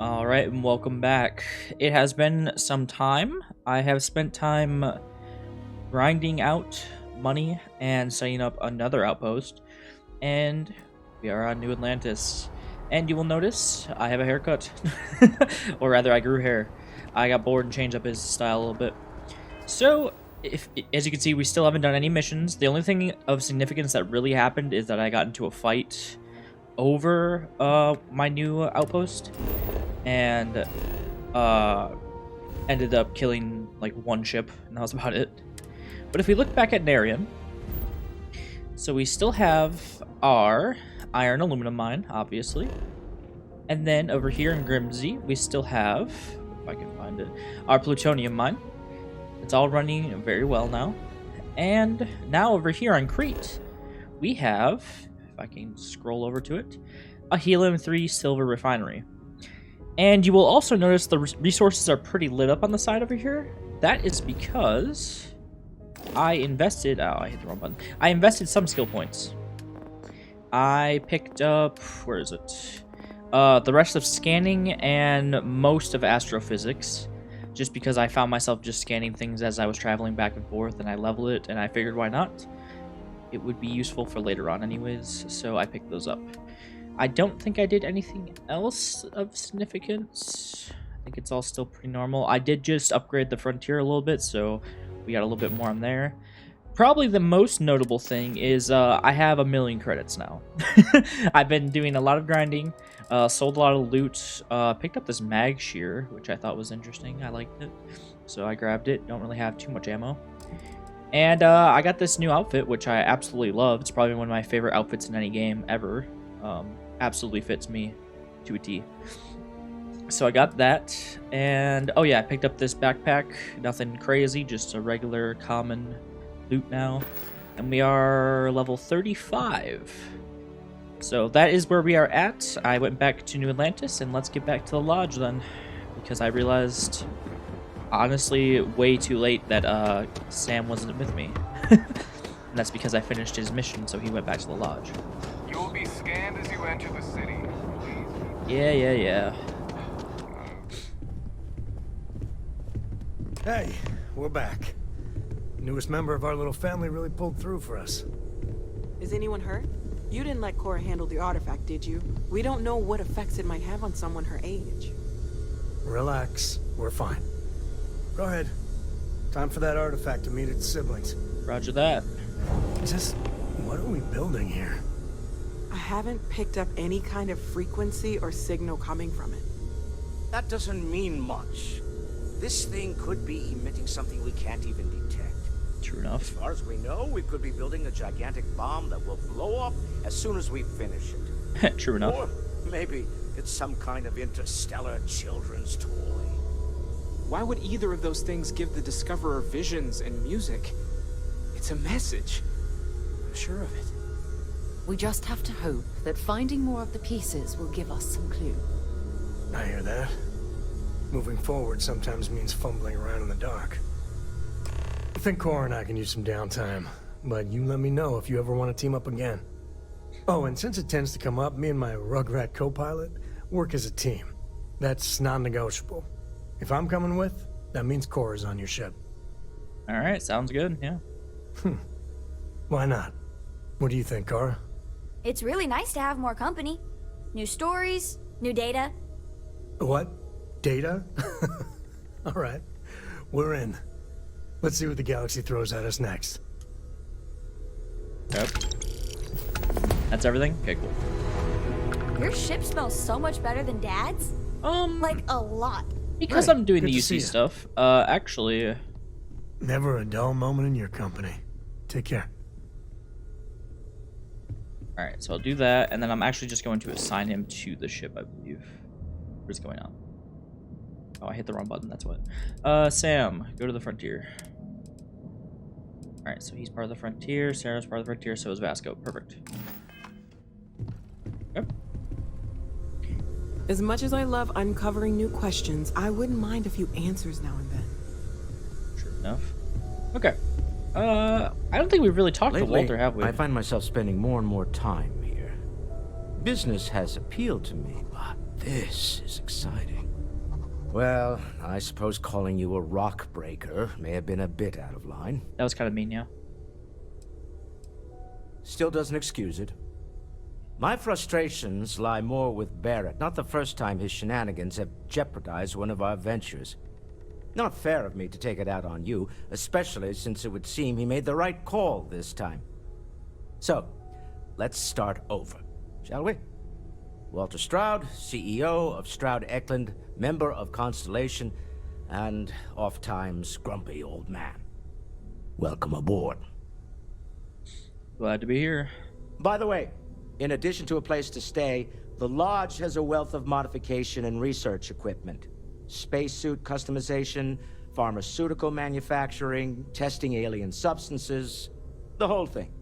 Alright, and welcome back. It has been some time. I have spent time grinding out money and setting up another outpost, and we are on New Atlantis. And you will notice I have a haircut. Or rather, I grew hair. I got bored and changed up his style a little bit. So, as you can see, we still haven't done any missions. The only thing of significance that really happened is that I got into a fight over my new outpost, and ended up killing like one ship, and that was about it. But if we look back at Narian, so we still have our iron aluminum mine, obviously, and then over here in Grimsey we still have, if I can find it, our plutonium mine. It's all running very well now. And now over here on Crete we have, if I can scroll over to it, a helium-3 silver refinery. And you will also notice the resources are pretty lit up on the side over here. That is because I invested... Oh, I hit the wrong button. I invested some skill points. I picked up... Where is it? The rest of scanning and most of astrophysics. Just because I found myself just scanning things as I was traveling back and forth, and I leveled it, and I figured why not? It would be useful for later on anyways, so I picked those up. I don't think I did anything else of significance. I think it's all still pretty normal. I did just upgrade the frontier a little bit, so we got a little bit more on there. Probably the most notable thing is I have 1 million credits now. I've been doing a lot of grinding, sold a lot of loot, picked up this mag shear, which I thought was interesting. I liked it, so I grabbed it. Don't really have too much ammo. And I got this new outfit, which I absolutely love. It's probably one of my favorite outfits in any game ever. Absolutely fits me to a T. So I got that, and oh yeah, I picked up this backpack. Nothing crazy, just a regular common loot now. And we are level 35. So that is where we are at. I went back to New Atlantis, and let's get back to the lodge then, because I realized, honestly, way too late that Sam wasn't with me. And that's because I finished his mission, so he went back to the lodge. You will be scanned as you enter the city. Please. Yeah. Hey, we're back. Newest member of our little family really pulled through for us. Is anyone hurt? You didn't let Cora handle the artifact, did you? We don't know what effects it might have on someone her age. Relax, we're fine. Go ahead. Time for that artifact to meet its siblings. Roger that. Just, what are we building here? I haven't picked up any kind of frequency or signal coming from it. That doesn't mean much. This thing could be emitting something we can't even detect. True As enough. far as we know, we could be building a gigantic bomb that will blow up as soon as we finish it. True enough. Or maybe it's some kind of interstellar children's toy. Why would either of those things give the Discoverer visions and music? It's a message. I'm sure of it. We just have to hope that finding more of the pieces will give us some clue. I hear that. Moving forward sometimes means fumbling around in the dark. I think Cora and I can use some downtime, but you let me know if you ever want to team up again. Oh, and since it tends to come up, me and my Rugrat co-pilot work as a team. That's non-negotiable. If I'm coming with, that means Cora's on your ship. Alright, sounds good, yeah. Why not? What do you think, Cora? It's really nice to have more company. New stories, new data. What? Data? Alright, we're in. Let's see what the galaxy throws at us next. Yep. That's everything? Okay, cool. Your ship smells so much better than Dad's. Like a lot. Because Right, I'm doing good the to see UC ya. stuff, actually... Never a dull moment in your company. Take care. Alright, so I'll do that, and then I'm actually just going to assign him to the ship, I believe. What's going on? Oh, I hit the wrong button, that's what. Sam, go to the frontier. Alright, so he's part of the frontier, Sarah's part of the frontier, so is Vasco. Perfect. Yep. As much as I love uncovering new questions, I wouldn't mind a few answers now and then. True enough. Okay. I don't think we've really talked to Lately, Walter, have we? I find myself spending more and more time here. Business has appealed to me, but This is exciting. Well, I suppose calling you a rock breaker may have been a bit out of line. That was kind of mean, yeah. Still doesn't excuse it. My frustrations lie more with Barrett. Not the first time his shenanigans have jeopardized one of our ventures. Not fair of me to take it out on you, especially since it would seem he made the right call this time. So, let's start over, shall we? Walter Stroud, CEO of Stroud Eklund, member of Constellation, and oft-times grumpy old man. Welcome aboard. Glad to be here. By the way, in addition to a place to stay, the Lodge has a wealth of modification and research equipment. Spacesuit customization, pharmaceutical manufacturing, testing alien substances, the whole thing.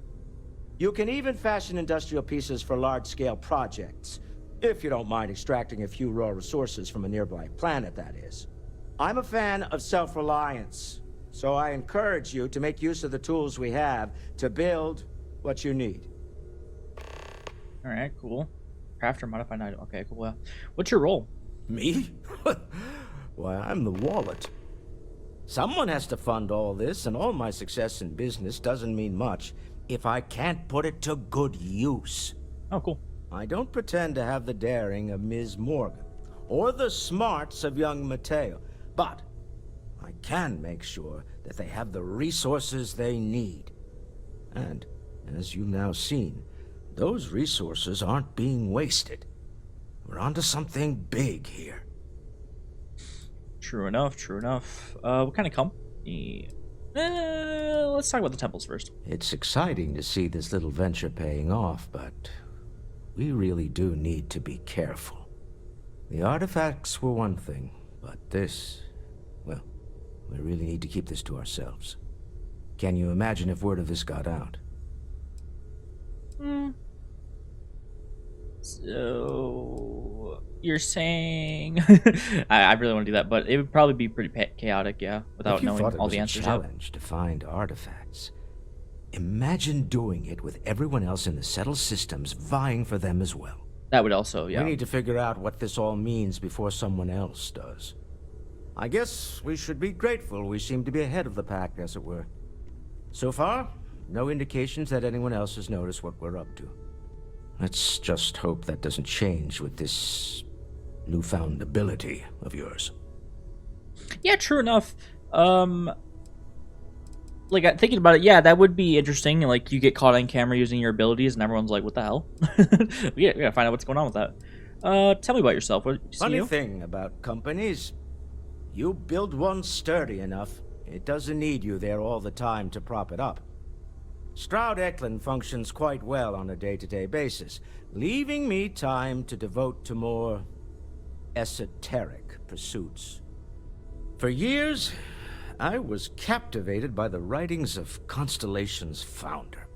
You can even fashion industrial pieces for large-scale projects, if you don't mind extracting a few raw resources from a nearby planet, that is. I'm a fan of self-reliance, so I encourage you to make use of the tools we have to build what you need. All right, cool. Craft or modify an item. Okay, cool. Well, what's your role? Me? Why, I'm the wallet. Someone has to fund all this, and all my success in business doesn't mean much if I can't put it to good use. Oh, cool. I don't pretend to have the daring of Ms. Morgan, or the smarts of young Mateo, but I can make sure that they have the resources they need. And, as you've now seen, those resources aren't being wasted. We're onto something big here. True enough, true enough. What kind of company? Let's talk about the temples first. It's exciting to see this little venture paying off, but we really do need to be careful. The artifacts were one thing, but this, well, we really need to keep this to ourselves. Can you imagine if word of this got out? So you're saying I really want to do that, but it would probably be pretty chaotic, yeah, without knowing all the answers. If you thought it was a challenge to find artifacts, imagine doing it with everyone else in the settled systems vying for them as well. That would also, yeah. We need to figure out what this all means before someone else does. I guess we should be grateful we seem to be ahead of the pack, as it were. So far, no indications that anyone else has noticed what we're up to. Let's just hope that doesn't change with this newfound ability of yours. Yeah, true enough. Like, thinking about it, yeah, that would be interesting. Like, you get caught on camera using your abilities, and everyone's like, what the hell? we gotta find out what's going on with that. Tell me about yourself. Funny thing about companies, you build one sturdy enough, it doesn't need you there all the time to prop it up. Stroud Eklund functions quite well on a day-to-day basis, leaving me time to devote to more esoteric pursuits. For years, I was captivated by the writings of Constellation's founder,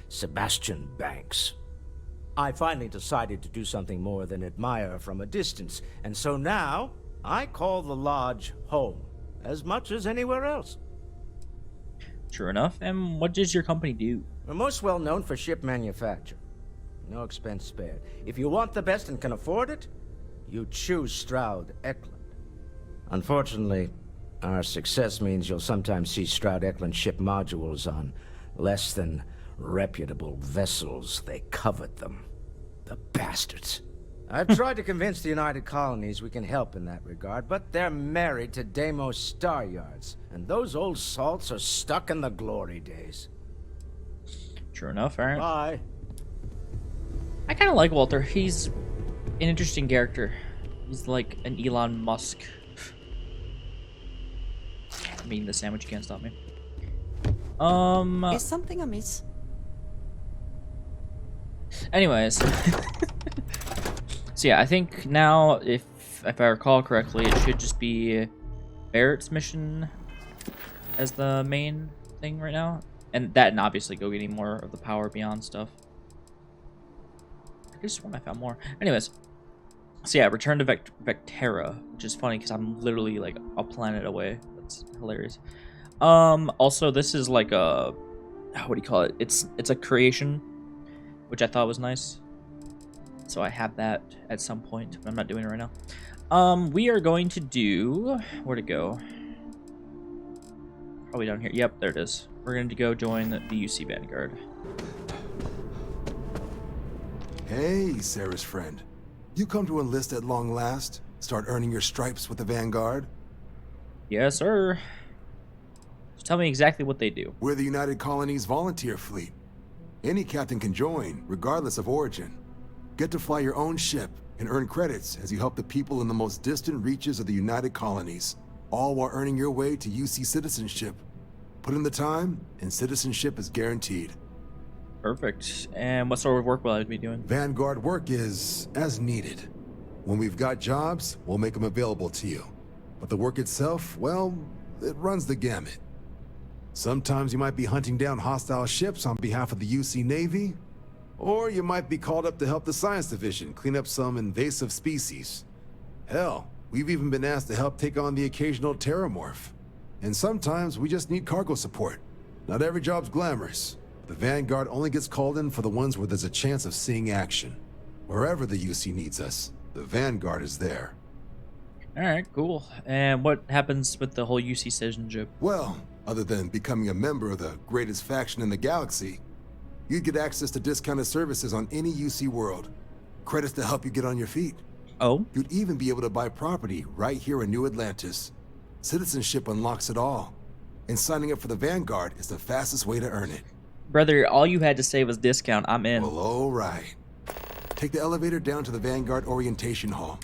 Sebastian Banks. I finally decided to do something more than admire from a distance, and so now I call the Lodge home, as much as anywhere else. True enough. And what does your company do? We're most well known for ship manufacture. No expense spared. If you want the best and can afford it, you choose Stroud Eklund. Unfortunately, our success means you'll sometimes see Stroud Eklund ship modules on less than reputable vessels. They covet them. The bastards. I've tried to convince the United Colonies we can help in that regard, but they're married to Deimos Star Yards, and those old salts are stuck in the glory days. True enough, alright. Bye. I kind of like Walter. He's an interesting character. He's like an Elon Musk. I'm eating the sandwich, you can't stop me. Is something amiss? Anyways. So yeah, I think now, if I recall correctly, it should just be Barrett's mission as the main thing right now. And that, and obviously go getting more of the power beyond stuff. I just when I found more. Anyways. So yeah, return to Vectera, which is funny because I'm literally like a planet away. That's hilarious. Also, this is like a, what do you call it? It's a creation, which I thought was nice. so I have that at some point. But I'm not doing it right now. We are going to do... Where to go? Probably down here. Yep, there it is. We're going to go join the UC Vanguard. Hey, Sarah's friend. You come to enlist at long last? Start earning your stripes with the Vanguard? Yes, sir. Just tell me exactly what they do. We're the United Colonies Volunteer Fleet. Any captain can join, regardless of origin. Get to fly your own ship and earn credits as you help the people in the most distant reaches of the United Colonies, all while earning your way to UC citizenship. Put in the time, and citizenship is guaranteed. Perfect. And what sort of work will I be doing? Vanguard work is as needed. When we've got jobs, we'll make them available to you. But the work itself, well, it runs the gamut. Sometimes you might be hunting down hostile ships on behalf of the UC Navy, or you might be called up to help the Science Division clean up some invasive species. Hell, we've even been asked to help take on the occasional terramorph. And sometimes we just need cargo support. Not every job's glamorous. The Vanguard only gets called in for the ones where there's a chance of seeing action. Wherever the UC needs us, the Vanguard is there. Alright, cool. And what happens with the whole UC citizenship? Well, other than becoming a member of the greatest faction in the galaxy, you'd get access to discounted services on any UC world. Credits to help you get on your feet. Oh? You'd even be able to buy property right here in New Atlantis. Citizenship unlocks it all. And signing up for the Vanguard is the fastest way to earn it. Brother, all you had to say was discount. I'm in. Well, all right. Take the elevator down to the Vanguard Orientation Hall.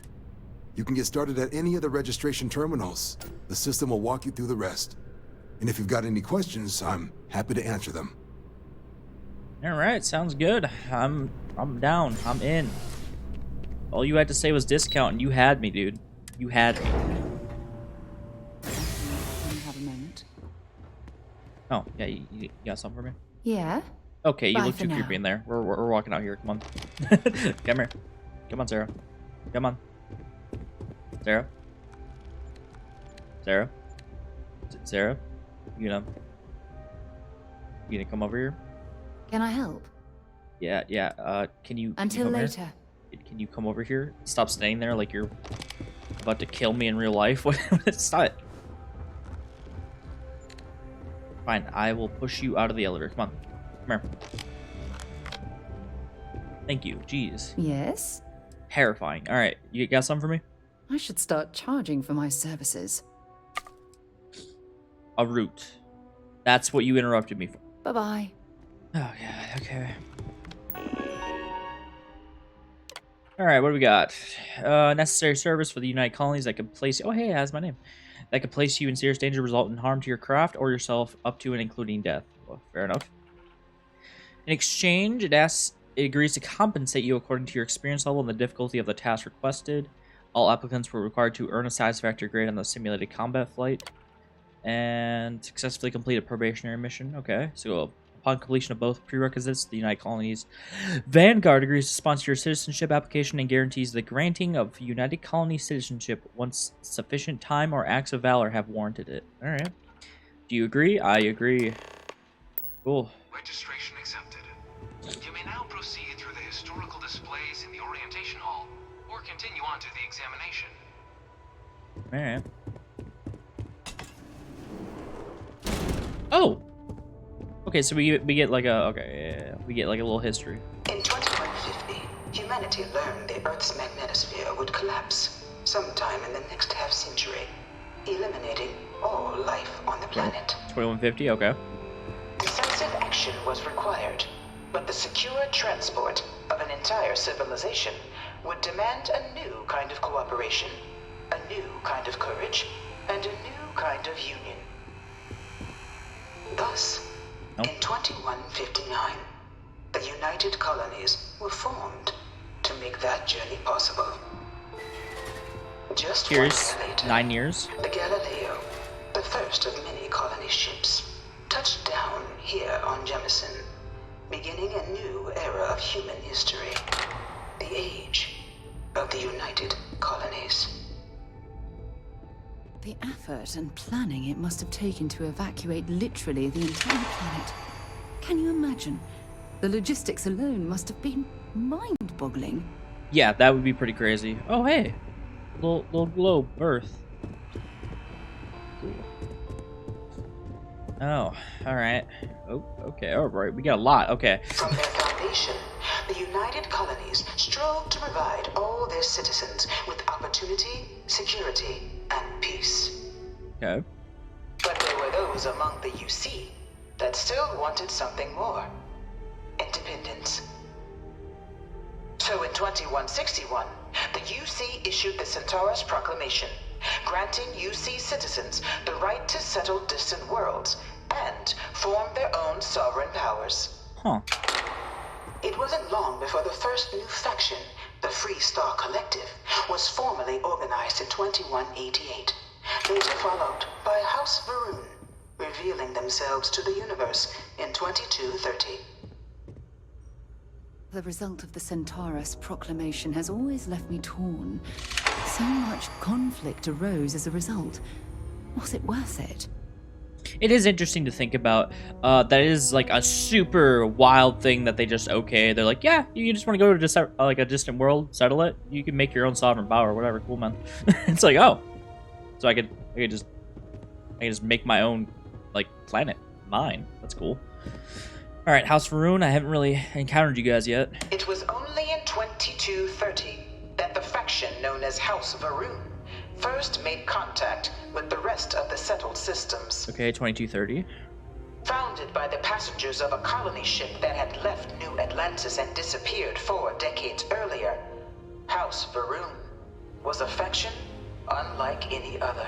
You can get started at any of the registration terminals. The system will walk you through the rest. And if you've got any questions, I'm happy to answer them. Alright, sounds good. I'm down. I'm in. All you had to say was discount, and you had me, dude. You had me. Can you have a moment? Oh, yeah, you got something for me? Yeah? Okay, you Bye look for too now. creepy in there. We're walking out here. Come on. Come here. Come on, Sarah. Come on. Sarah? Sarah? Sarah? You gonna come over here? Can I help? Yeah. Can you Until come here? later. Can you come over here? Stop staying there like you're about to kill me in real life. Stop it. Fine, I will push you out of the elevator. Come on. Come here. Thank you. Jeez. Yes? Terrifying. Alright, you got something for me? I should start charging for my services. A route. That's what you interrupted me for. Bye-bye. Oh, God. Okay. Alright, what do we got? Necessary service for the United Colonies that could place... Oh, hey, that's my name. That could place you in serious danger, result in harm to your craft or yourself, up to and including death. Well, fair enough. In exchange, it agrees to compensate you according to your experience level and the difficulty of the task requested. All applicants were required to earn a satisfactory grade on the simulated combat flight and successfully complete a probationary mission. Okay, so upon completion of both prerequisites, the United Colonies Vanguard agrees to sponsor your citizenship application and guarantees the granting of United Colony citizenship once sufficient time or acts of valor have warranted it. All right. Do you agree? I agree. Cool. Registration accepted. You may now proceed through the historical displays in the orientation hall, or continue on to the examination. All right. Oh. Okay, so we get like a we get like a little history. In 2150, humanity learned the Earth's magnetosphere would collapse sometime in the next half-century, eliminating all life on the planet. 2150. Okay. Decisive action was required, but the secure transport of an entire civilization would demand a new kind of cooperation, a new kind of courage, and a new kind of union. Thus, in 2159, the United Colonies were formed to make that journey possible. Just 1 year later, 9 years. the Galileo, the first of many colony ships, touched down here on Jemison, beginning a new era of human history, the age of the United Colonies. The effort and planning it must have taken to evacuate literally the entire planet. Can you imagine? The logistics alone must have been mind-boggling. Yeah, that would be pretty crazy. Oh, hey. Little globe, Earth. Cool. Oh, alright. Oh, okay, alright. We got a lot. Okay. From their foundation, the United Colonies strove to provide all their citizens with opportunity, security, and peace. Okay. But there were those among the UC that still wanted something more. Independence. So in 2161, the UC issued the Centaurus Proclamation, granting UC citizens the right to settle distant worlds and form their own sovereign powers. Huh. It wasn't long before the first new faction, the Free Star Collective, was formally organized in 2188, later followed by House Varun, revealing themselves to the universe in 2230. The result of the Centaurus proclamation has always left me torn. So much conflict arose as a result. Was it worth it? It is interesting to think about. That is like a super wild thing that they just okay. They're like, yeah, you just want to go to like a distant world, settle it. You can make your own sovereign power, whatever. Cool, man. It's like, oh, so I could just make my own like planet, mine. That's cool. All right, House Varun. I haven't really encountered you guys yet. It was only in 2230 that the faction known as House Varun first made contact with the rest of the settled systems. Okay, 2230. Founded by the passengers of a colony ship that had left New Atlantis and disappeared 4 decades earlier, House Varun was a faction unlike any other.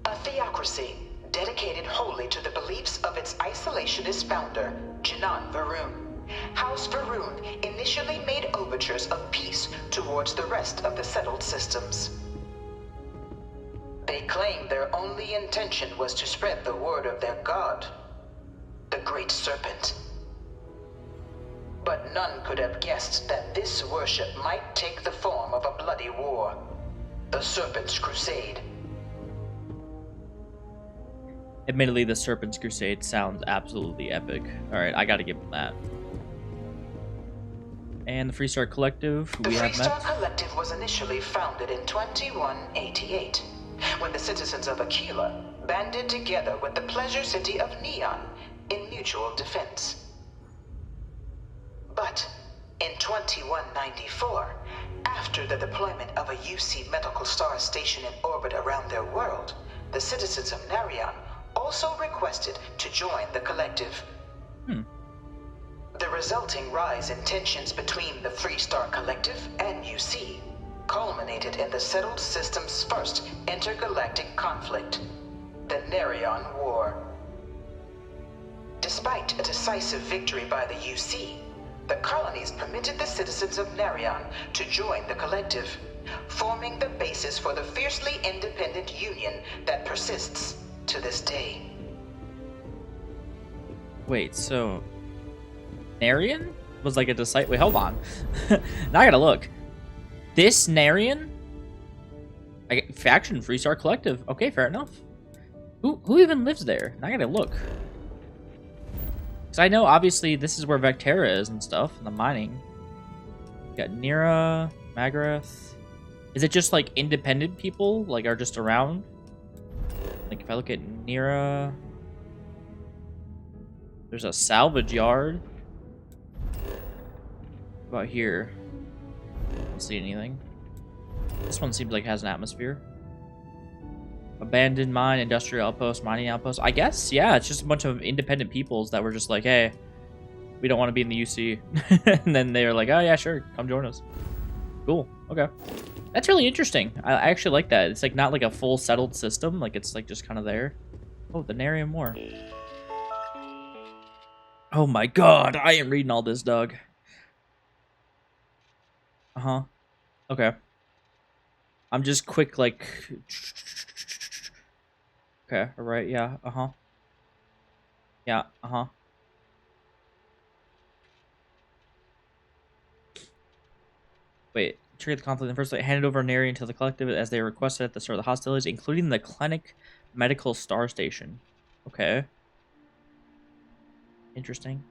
A theocracy dedicated wholly to the beliefs of its isolationist founder, Janan Varun. House Varun initially made overtures of peace towards the rest of the settled systems. They claimed their only intention was to spread the word of their god, the Great Serpent. But none could have guessed that this worship might take the form of a bloody war, the Serpent's Crusade. Admittedly, the Serpent's Crusade sounds absolutely epic. All right, I got to give them that. And the Freestar Collective, who we have met. The Freestar Collective was initially founded in 2188, when the citizens of Aquila banded together with the pleasure city of Neon in mutual defense. But in 2194, after the deployment of a UC medical star station in orbit around their world, the citizens of Narion also requested to join the collective. The resulting rise in tensions between the Freestar Collective and UC culminated in the settled system's first intergalactic conflict, the Narion War. Despite a decisive victory by the UC, the colonies permitted the citizens of Narion to join the collective, forming the basis for the fiercely independent union that persists to this day. Wait, so Narion was like a disciple. Wait, hold on. Now I gotta look. This Narion? Faction Freestar Collective. Okay, fair enough. Who even lives there? Now I gotta look. Because I know obviously this is where Vectera is and stuff, and the mining. You got Nira, Magrath. Is it just like independent people, like are just around? Like if I look at Nira, there's a salvage yard. What about here? Don't see anything. This one seems like it has an atmosphere. Abandoned mine, industrial outpost, mining outpost. I guess, yeah, it's just a bunch of independent peoples that were just like, hey, we don't want to be in the UC. And then they were like, oh yeah, sure, come join us. Cool, okay. That's really interesting. I actually like that. It's like not like a full settled system. Like it's like just kind of there. Oh, the Narion War. Oh my god, I am reading all this, dog. Uh-huh. Okay. I'm just quick, like... Okay, alright, yeah, uh-huh. Yeah, uh-huh. Wait, trigger the conflict in the first place. Handed over Narion to the collective as they requested at the start of the hostilities, including the Clinic Medical Star Station. Okay. Interesting.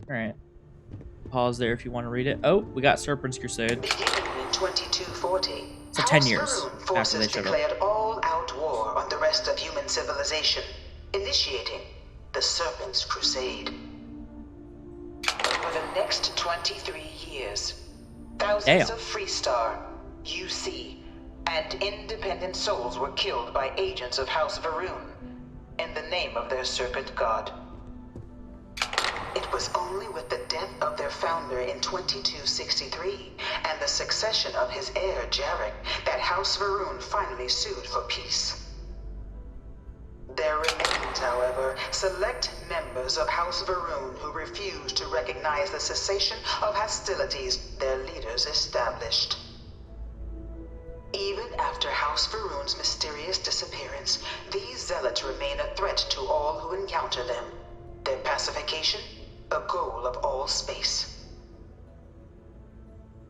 Alright. pause there if you want to read it. Oh, we got Serpent's Crusade. Beginning in 2240, So 10 House years Varun after forces they showed up. declared all-out war on the rest of human civilization, initiating the Serpent's Crusade. Over the next 23 years, thousands of Freestar, UC, and independent souls were killed by agents of House Varun in the name of their serpent god. It was only with the death of their founder in 2263 and the succession of his heir, Jarek, that House Varun finally sued for peace. There remained, however, select members of House Varun who refused to recognize the cessation of hostilities their leaders established. Even after House Varun's mysterious disappearance, these zealots remain a threat to all who encounter them. Their pacification, a goal of all space.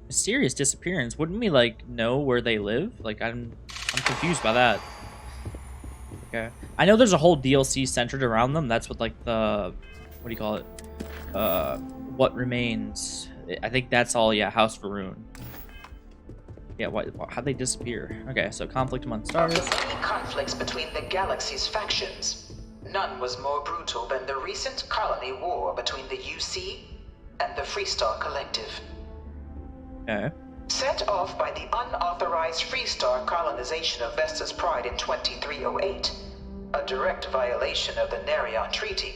Mysterious disappearance? Wouldn't we, like, know where they live? Like, I'm confused by that. Okay. I know there's a whole DLC centered around them. That's what, like, the... What do you call it? What Remains. I think that's all, yeah, House Varun. Yeah, how'd they disappear? Okay, so conflict among stars. Of the many conflicts between the galaxy's factions, none was more brutal than the recent colony war between the UC and the Freestar Collective. Okay. Set off by the unauthorized Freestar colonization of Vesta's Pride in 2308, a direct violation of the Nerion Treaty,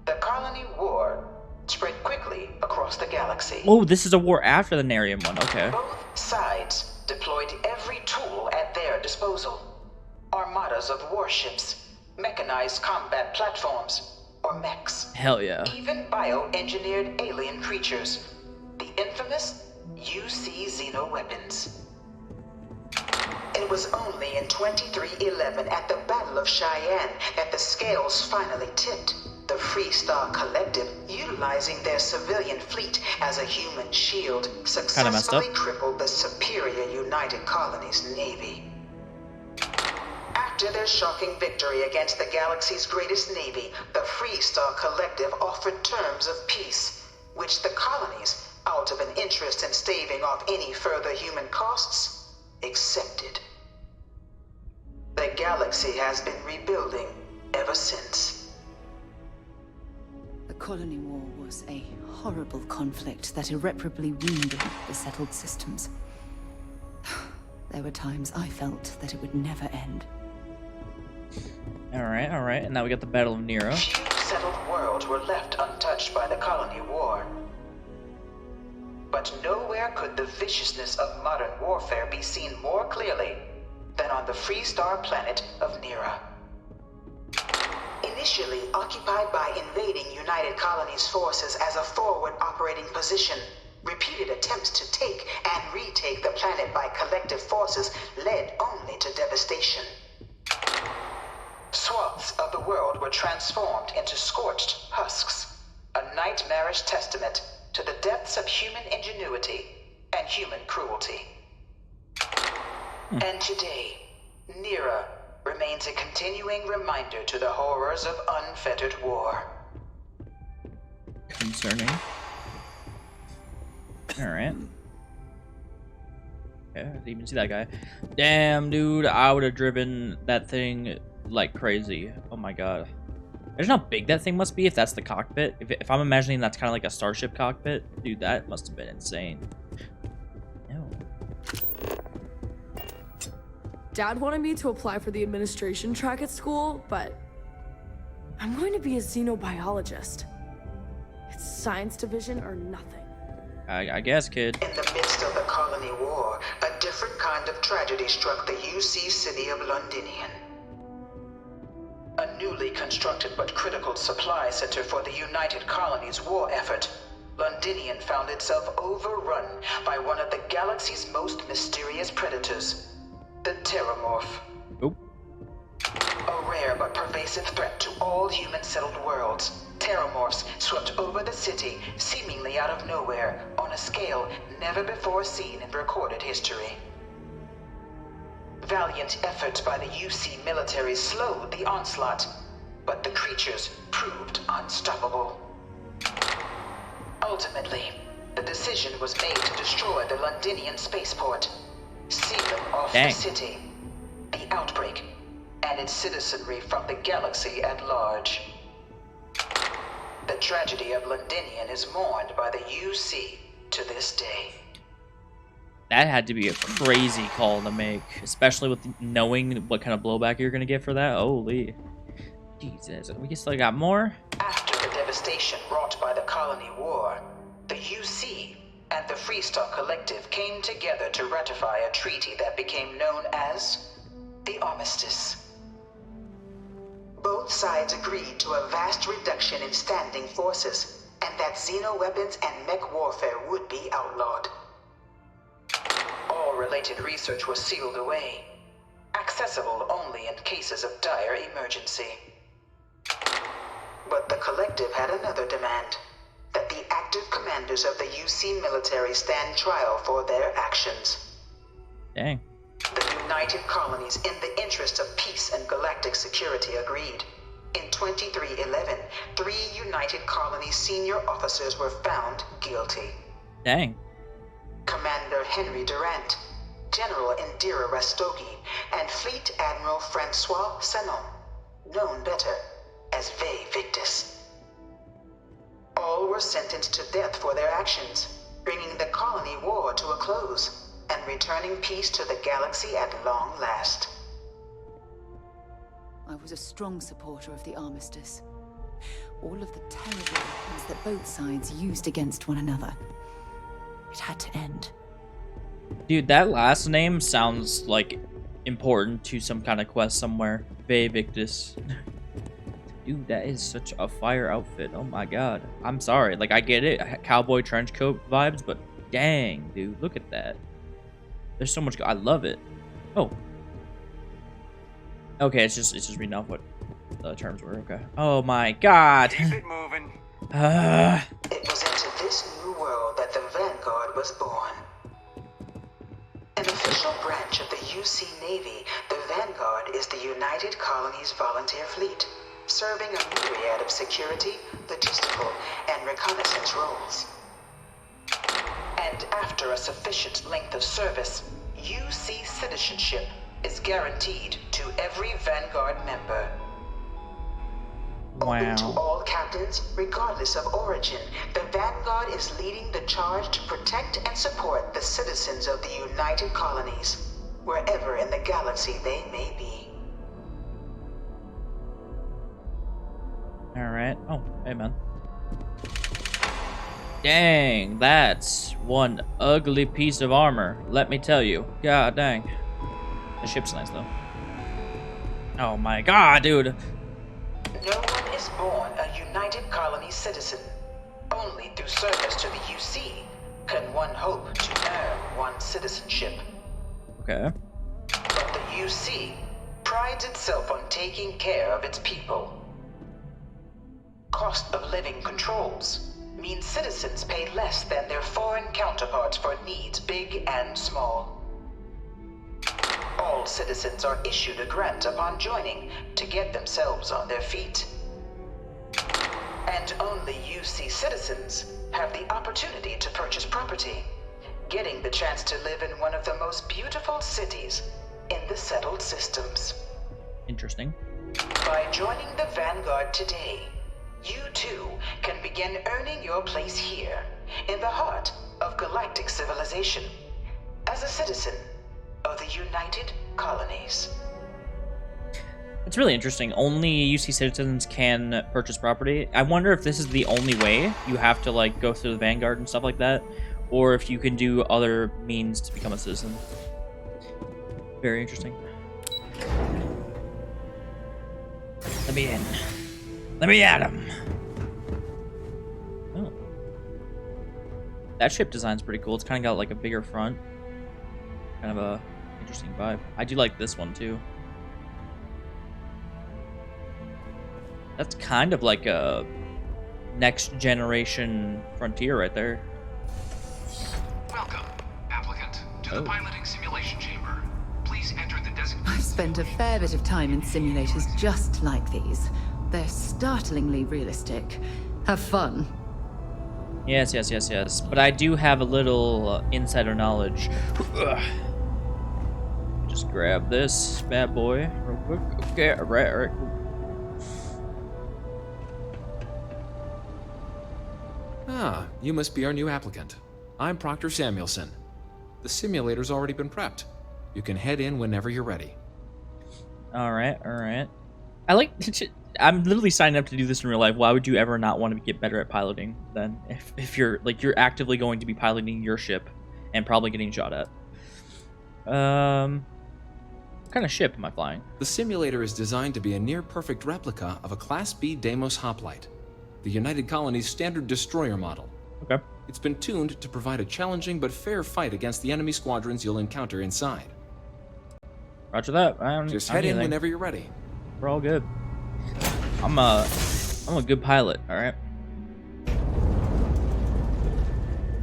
the colony war spread quickly across the galaxy. Oh, this is a war after the Nerium one, okay. Both sides deployed every tool at their disposal. Armadas of warships, mechanized combat platforms, or mechs. Hell yeah. Even bioengineered alien creatures. The infamous UC xenoweapons. It was only in 2311 at the Battle of Cheyenne that the scales finally tipped. The Freestar Collective, utilizing their civilian fleet as a human shield, successfully crippled the superior United Colonies Navy. After their shocking victory against the galaxy's greatest navy, the Freestar Collective offered terms of peace, which the colonies, out of an interest in staving off any further human costs, accepted. The galaxy has been rebuilding ever since. The Colony War was a horrible conflict that irreparably wounded the settled systems. There were times I felt that it would never end. Alright, and now we got the Battle of Nero. Few settled worlds were left untouched by the Colony War. But nowhere could the viciousness of modern warfare be seen more clearly than on the Freestar planet of Nera. Initially occupied by invading United Colonies forces as a forward operating position, repeated attempts to take and retake the planet by collective forces led only to devastation. Swaths of the world were transformed into scorched husks, a nightmarish testament to the depths of human ingenuity and human cruelty. And today, Nera remains a continuing reminder to the horrors of unfettered war. Concerning. Alright. Yeah, I didn't even see that guy. Damn, dude, I would have driven that thing like crazy. Oh my god. Imagine how big that thing must be if that's the cockpit. If I'm imagining that's kind of like a starship cockpit. Dude, that must have been insane. No. Dad wanted me to apply for the administration track at school, but I'm going to be a xenobiologist. It's science division or nothing. I guess, kid. In the midst of the colony war, a different kind of tragedy struck the UC city of Londinian. A newly constructed but critical supply center for the United Colonies war effort, Londinian found itself overrun by one of the galaxy's most mysterious predators, the Terramorph. Oh. A rare but pervasive threat to all human-settled worlds, Terramorphs swept over the city, seemingly out of nowhere, on a scale never before seen in recorded history. Valiant efforts by the UC military slowed the onslaught, but the creatures proved unstoppable. Ultimately, the decision was made to destroy the Londinian spaceport, sealing off Dang. the city, the outbreak, and its citizenry from the galaxy at large. The tragedy of Londinian is mourned by the UC to this day. That had to be a crazy call to make, especially with knowing what kind of blowback you're gonna get for that. Holy Jesus, we still got more? After the devastation wrought by the Colony War, the UC and the Freestar Collective came together to ratify a treaty that became known as the Armistice. Both sides agreed to a vast reduction in standing forces, and that xeno-weapons and mech warfare would be outlawed. All related research was sealed away, accessible only in cases of dire emergency. But the Collective had another demand, that the active commanders of the UC military stand trial for their actions. Dang. The United Colonies, in the interest of peace and galactic security, agreed. In 2311, 3 United Colonies senior officers were found guilty. Dang. Commander Henry Durant, General Indira Rastogi, and Fleet Admiral Francois Sanon, known better as Ve Victus. All were sentenced to death for their actions, bringing the colony war to a close and returning peace to the galaxy at long last. I was a strong supporter of the armistice. All of the terrible weapons that both sides used against one another. It had to end. Dude, that last name sounds like important to some kind of quest somewhere. Ve Victus. Dude, that is such a fire outfit. Oh my god. I'm sorry. Like, I get it. Cowboy trench coat vibes, but dang, dude. Look at that. There's so much. I love it. Oh. Okay, it's just reading off what the terms were. Okay. Oh my god. Keep it moving. It was into this new world that the Vanguard was born. An official branch of the UC Navy, the Vanguard is the United Colonies Volunteer Fleet, serving a myriad of security, logistical, and reconnaissance roles. And after a sufficient length of service, UC citizenship is guaranteed to every Vanguard member. Open to all captains, regardless of origin, the Vanguard is leading the charge to protect and support the citizens of the United Colonies, wherever in the galaxy they may be. Alright. Oh, hey man. Dang, that's one ugly piece of armor, let me tell you. God dang. The ship's nice though. Oh my god, dude. No one is born a United Colonies citizen. Only through service to the UC can one hope to earn one's citizenship. Okay. But the UC prides itself on taking care of its people. Cost of living controls means citizens pay less than their foreign counterparts for needs big and small. All citizens are issued a grant upon joining to get themselves on their feet. And only UC citizens have the opportunity to purchase property, getting the chance to live in one of the most beautiful cities in the settled systems. Interesting. By joining the Vanguard today, you too can begin earning your place here, in the heart of galactic civilization, as a citizen of the United Colonies. It's really interesting. Only UC citizens can purchase property. I wonder if this is the only way. You have to like go through the Vanguard and stuff like that, or if you can do other means to become a citizen. Very interesting. Let me in. Let me at him. Oh. That ship design's pretty cool. It's kind of got like a bigger front. Kind of a interesting vibe. I do like this one too. That's kind of like a next generation frontier right there. Welcome, applicant, to the piloting simulation chamber. Please enter the designated... I've spent a fair bit of time in simulators just like these. They're startlingly realistic. Have fun. Yes, yes, yes, yes. But I do have a little insider knowledge. Just grab this bad boy real quick. Okay, alright. Ah, you must be our new applicant. I'm Proctor Samuelson. The simulator's already been prepped. You can head in whenever you're ready. Alright. I like... I'm literally signing up to do this in real life. Why would you ever not want to get better at piloting then? If you're actively going to be piloting your ship and probably getting shot at. What kind of ship am I flying? The simulator is designed to be a near-perfect replica of a Class B Deimos hoplite, the United Colony's standard destroyer model. Okay. It's been tuned to provide a challenging but fair fight against the enemy squadrons you'll encounter inside. Roger that. Just head in whenever you're ready. We're all good. I'm a good pilot, alright?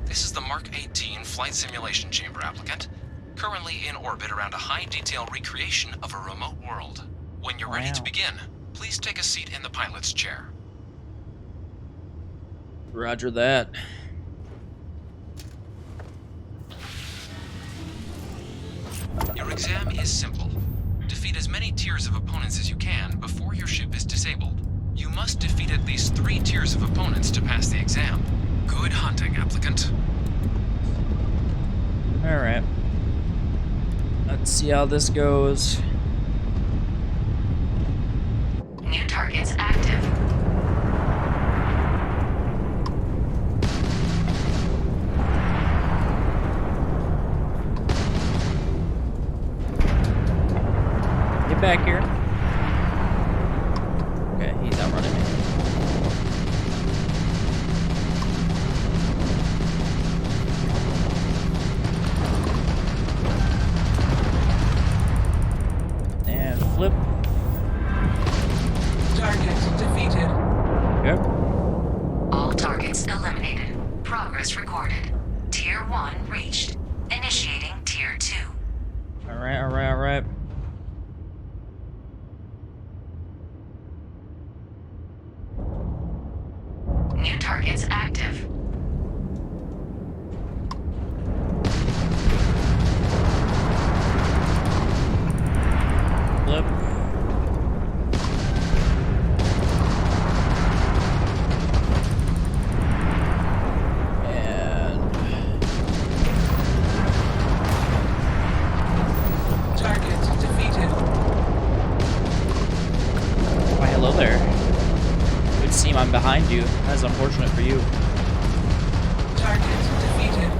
This is the Mark 18 Flight Simulation Chamber applicant, currently in orbit around a high-detail recreation of a remote world. When you're ready to begin, please take a seat in the pilot's chair. Roger that. Your exam is simple. Defeat as many tiers of opponents as you can before your ship is disabled. You must defeat at least 3 tiers of opponents to pass the exam. Good hunting, applicant. Alright. Let's see how this goes. New targets active. Get back here. Okay, he's outrunning me. And flip. Target defeated. Yep. All targets eliminated. Progress recorded. Tier 1 reached. Initiating Tier 2. Alright. New targets active. Flip. And Target defeated. why, hello there. It would seem I'm behind you. That is unfortunate for you. Target defeated.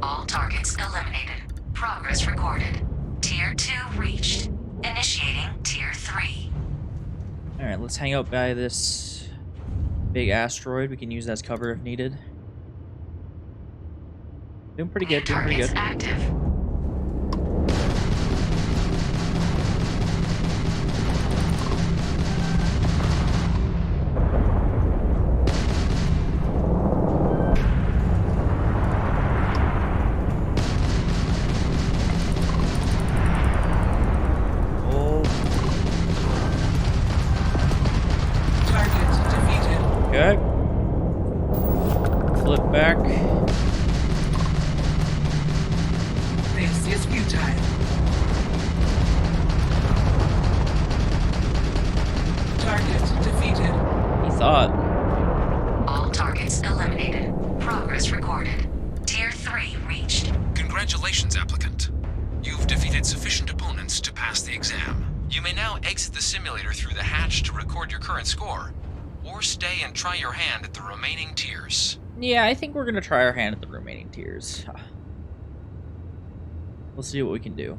All targets eliminated. Progress recorded. Tier 2 reached. Initiating Tier 3. Alright, let's hang out by this big asteroid. We can use that as cover if needed. Doing pretty good, doing pretty good. Active. Okay. Flip back. This is futile. Target defeated. He thought. All targets eliminated. Progress recorded. Tier 3 reached. Congratulations, applicant. You've defeated sufficient opponents to pass the exam. You may now exit the simulator through the hatch to record your current score, or stay and try your hand at the remaining tiers. Yeah, I think we're gonna try our hand at the remaining tiers. We'll see what we can do.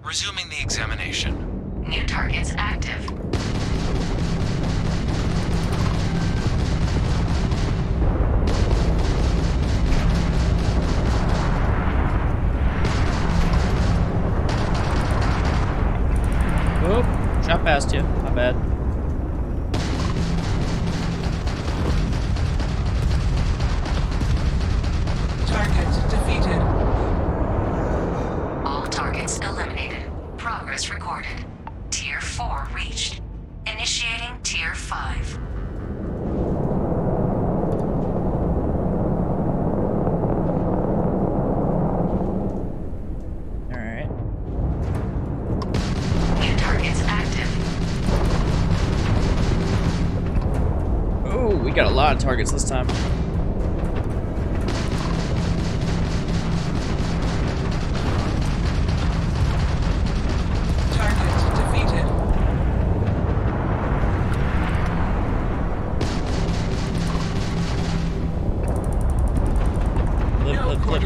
Resuming the examination. New targets active. Whoop, shot past you. My bad. Target defeated. All Progress recorded. Tier 4 reached. Initiating Tier 5. Alright. New targets active. Oh, we got a lot of targets this time.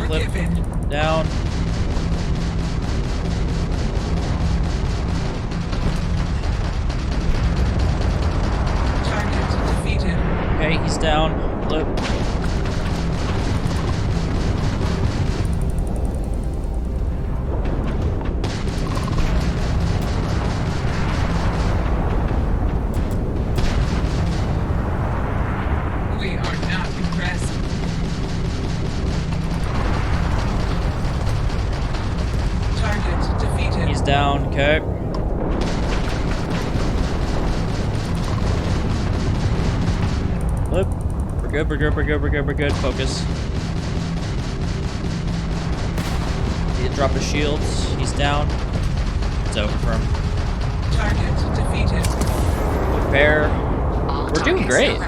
Flip. Down. Target defeated. Okay, he's down. Flip. We are not impressed. Target defeated. He's down. Okay. Flip. We're good. We're good. We're good. We're good. We're good. Focus. Need to drop his shields. He's down. It's over for him. Target defeated. Prepare. We're doing great.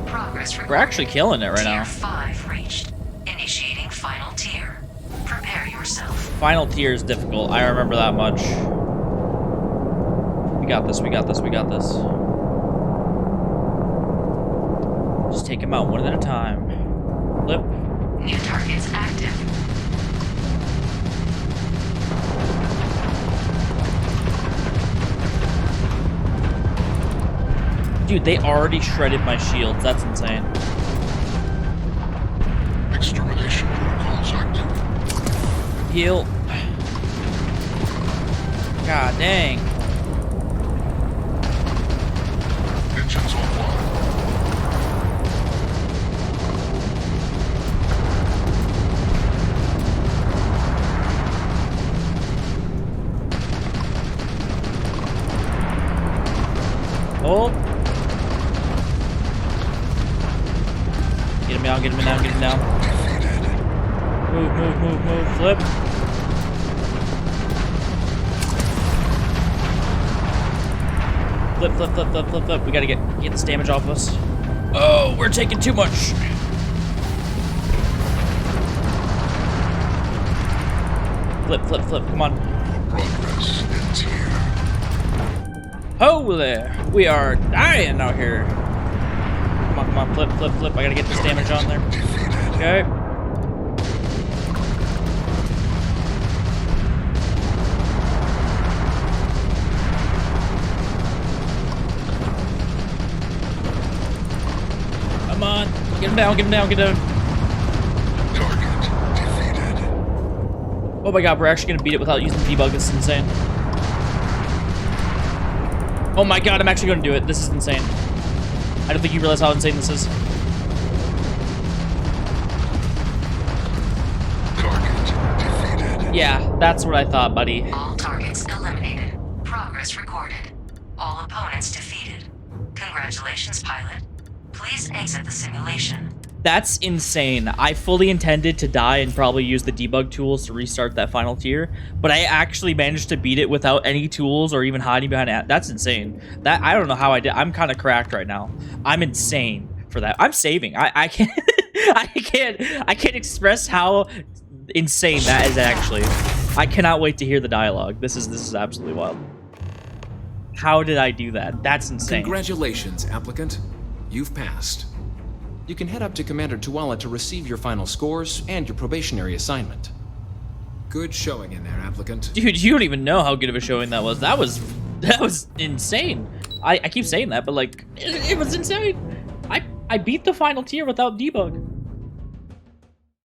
Progress We're actually killing it right now. Tier 5 reached. Initiating final tier. Prepare yourself. Final tier is difficult. I remember that much. We got this. We got this. We got this. Just take him out one at a time. Flip. New targets active. Dude, they already shredded my shields. That's insane. Extermination protocols active. Heal. God dang. Engines online. Hold. Get him down, get him down, get him down. Move, move, move, move. Flip. Flip, flip, flip, flip, flip, flip. We gotta get this damage off us. Oh, we're taking too much. Flip, flip, flip. Come on. Progress in tier. Oh there. We are dying out here. Come on, flip, flip, flip. I gotta get this damage on there. Okay. Come on. Get him down, get him down, get down. Target defeated. Oh my god, we're actually gonna beat it without using debug. This is insane. Oh my god, I'm actually gonna do it. This is insane. I don't think you realize how insane this is. Target defeated. Yeah, that's what I thought, buddy. All targets eliminated. Progress recorded. All opponents defeated. Congratulations, pilot. Please exit the simulation. That's insane. I fully intended to die and probably use the debug tools to restart that final tier, but I actually managed to beat it without any tools or even hiding behind it. That's insane. That I don't know how I did. I'm kind of cracked right now. I'm insane for that. I'm saving. I can't I can't express how insane that is actually. I cannot wait to hear the dialogue. This is absolutely wild. How did I do that? That's insane. Congratulations, applicant. You've passed. You can head up to Commander Tuala to receive your final scores and your probationary assignment. Good showing in there, applicant. Dude, you don't even know how good of a showing that was. That was insane. I keep saying that, but like, it was insane. I beat the final tier without debug.